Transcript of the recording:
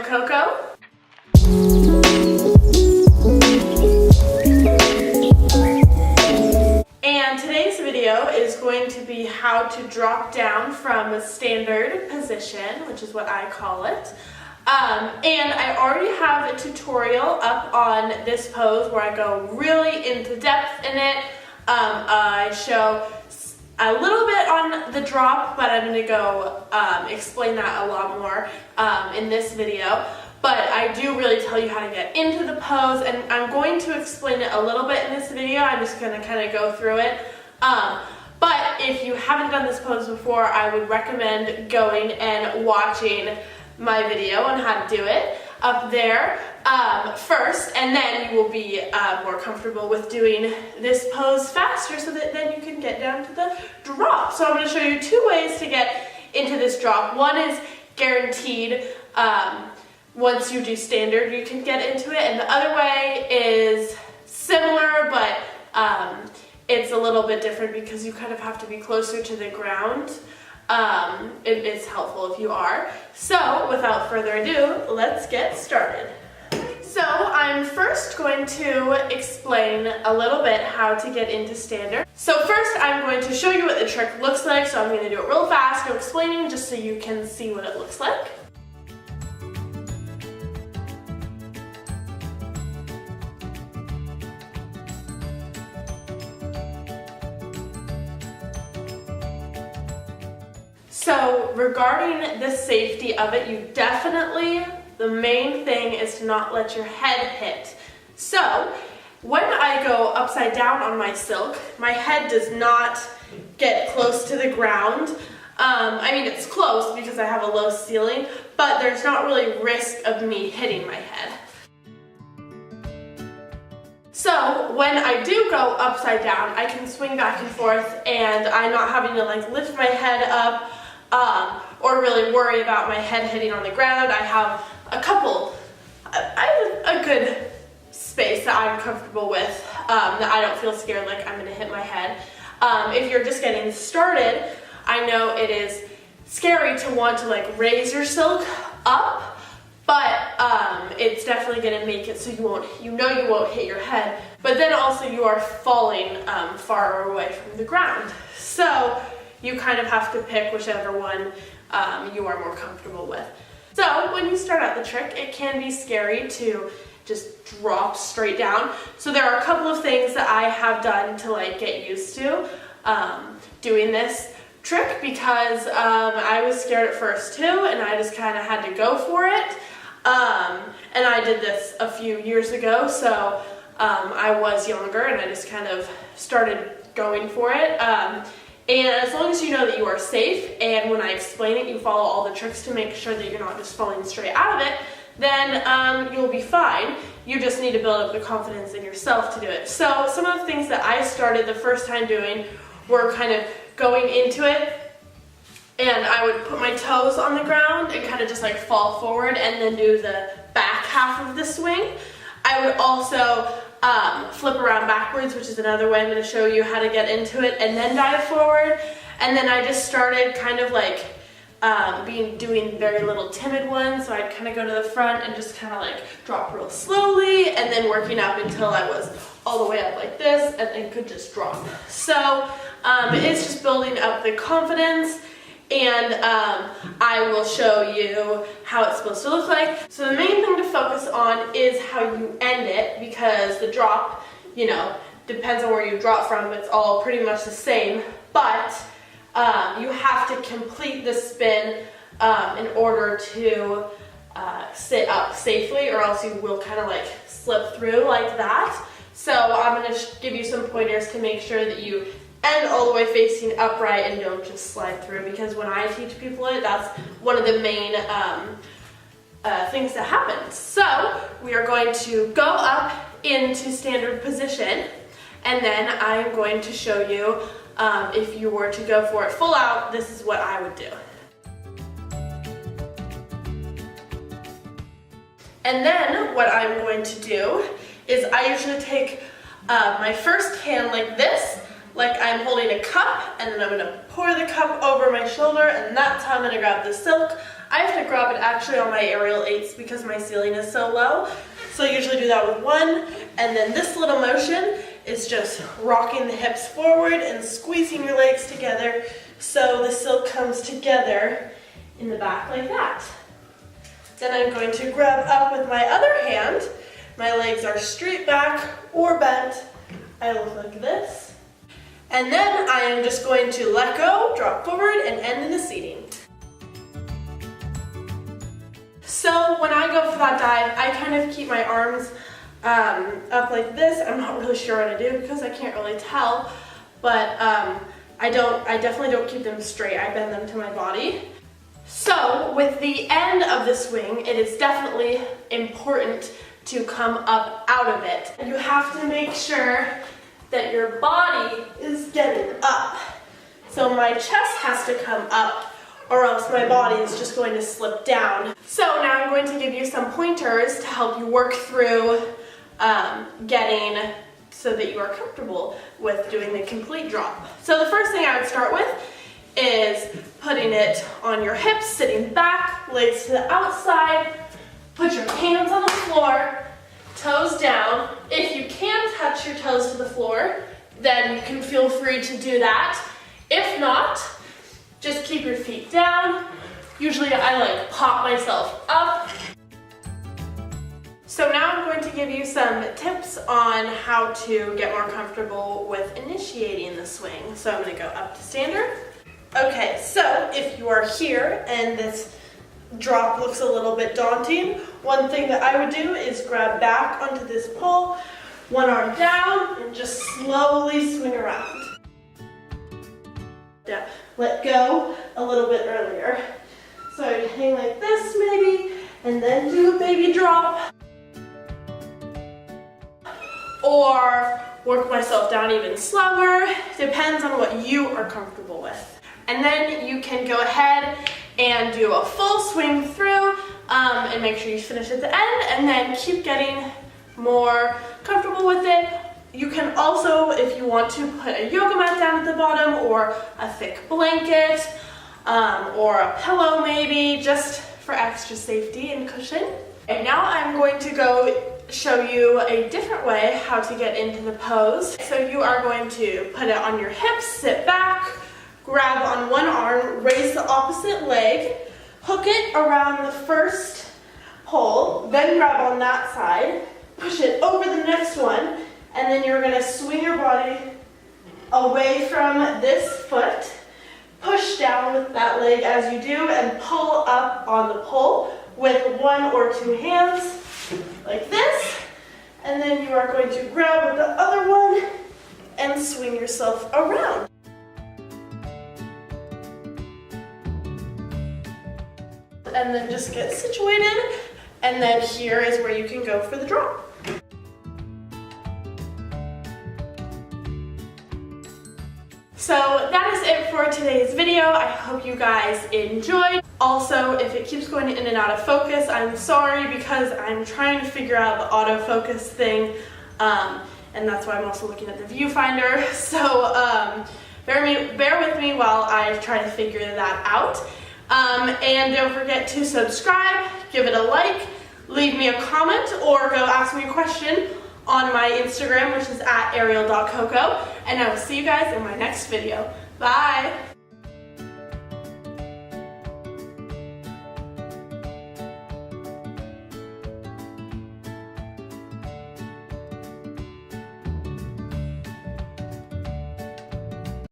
girl Coco. And today's video is going to be how to drop down from a standard position, which is what I call it. And I already have a tutorial up on this pose where I go really into depth in it. I show a little bit on the drop, but I'm going to go explain that a lot more in this video. But I do really tell you how to get into the pose, and I'm going to explain it a little bit in this video. I'm just going to kind of go through it. But if you haven't done this pose before, I would recommend going and watching my video on how to do it up there first, and then you will be more comfortable with doing this pose faster so that then you can get down to the drop. So I'm going to show you two ways to get into this drop. One is guaranteed. Once you do standard, you can get into it, and the other way is similar, but it's a little bit different because you kind of have to be closer to the ground. It's helpful if you are. So without further ado, let's get started. So I'm first going to explain a little bit how to get into standard. So first I'm going to show you what the trick looks like, so I'm going to do it real fast, no explaining, just so you can see what it looks like. So regarding the safety of it, you definitely, the main thing is to not let your head hit. So when I go upside down on my silk, my head does not get close to the ground. I mean, it's close because I have a low ceiling, but there's not really risk of me hitting my head. So when I do go upside down, I can swing back and forth, and I'm not having to like lift my head up or really worry about my head hitting on the ground. I have a good space that I'm comfortable with, that I don't feel scared like I'm gonna hit my head. If you're just getting started, I know it is scary to want to like raise your silk up, but it's definitely gonna make it so you won't hit your head, but then also you are falling far away from the ground. So you kind of have to pick whichever one you are more comfortable with. So when you start out the trick, it can be scary to just drop straight down. So there are a couple of things that I have done to like get used to doing this trick, because I was scared at first too, and I just kind of had to go for it. And I did this a few years ago, so I was younger and I just kind of started going for it. And as long as you know that you are safe, and when I explain it, you follow all the tricks to make sure that you're not just falling straight out of it, then you'll be fine. You just need to build up the confidence in yourself to do it. So some of the things that I started the first time doing were kind of going into it, and I would put my toes on the ground and kind of just like fall forward and then do the back half of the swing. I would also flip around backwards, which is another way I'm going to show you how to get into it, and then dive forward. And then I just started kind of like doing very little timid ones, so I'd kind of go to the front and just kind of like drop real slowly, and then working up until I was all the way up like this and then could just drop. So it's just building up the confidence, and I will show you how it's supposed to look like. So the main thing to focus on is how you end it, because the drop, you know, depends on where you drop from. It's all pretty much the same, but you have to complete the spin in order to sit up safely, or else you will kind of like slip through like that. So I'm going to give you some pointers to make sure that you end all the way facing upright and don't just slide through, because when I teach people it, that's one of the main things that happens. So we are going to go up into standard position, and then I'm going to show you if you were to go for it full out, this is what I would do. And then what I'm going to do is I usually take my first hand like this, like I'm holding a cup, and then I'm going to pour the cup over my shoulder, and that's how I'm going to grab the silk. I have to grab it actually on my aerial 8s because my ceiling is so low. So I usually do that with one, and then this little motion is just rocking the hips forward and squeezing your legs together so the silk comes together in the back like that. Then I'm going to grab up with my other hand. My legs are straight back or bent. I look like this. And then I am just going to let go, drop forward, and end in the seating. So when I go for that dive, I kind of keep my arms up like this. I'm not really sure what to do because I can't really tell, but I definitely don't keep them straight. I bend them to my body. So with the end of the swing, it is definitely important to come up out of it. You have to make sure that your body is getting up. So my chest has to come up, or else my body is just going to slip down. So now I'm going to give you some pointers to help you work through getting so that you are comfortable with doing the complete drop. So the first thing I would start with is putting it on your hips, sitting back, legs to the outside, put your hands on the floor, toes down. If you can touch your toes to the floor, then you can feel free to do that. If not, just keep your feet down. Usually I like pop myself up. So now I'm going to give you some tips on how to get more comfortable with initiating the swing. So I'm going to go up to standard. Okay, so if you are here and this drop looks a little bit daunting, one thing that I would do is grab back onto this pole, one arm down, and just slowly swing around. Yeah, let go a little bit earlier. So I'd hang like this maybe, and then do a baby drop. Or work myself down even slower, depends on what you are comfortable with. And then you can go ahead and do a full swing through and make sure you finish at the end, and then keep getting more comfortable with it. You can also, if you want to, put a yoga mat down at the bottom, or a thick blanket, or a pillow maybe, just for extra safety and cushion. And now I'm going to go show you a different way how to get into the pose. So you are going to put it on your hips, sit back, grab on one arm, raise the opposite leg, hook it around the first pole, then grab on that side, push it over the next one, and then you're gonna swing your body away from this foot, push down with that leg as you do, and pull up on the pole with one or two hands, like this, and then you are going to grab with the other one and swing yourself around. And then just get situated, and then here is where you can go for the drop. So that is it for today's video. I hope you guys enjoyed. Also, if it keeps going in and out of focus, I'm sorry, because I'm trying to figure out the autofocus thing, and that's why I'm also looking at the viewfinder. So bear with me while I try to figure that out. And don't forget to subscribe, give it a like, leave me a comment, or go ask me a question on my Instagram, which is @ariel.coco, and I will see you guys in my next video. Bye!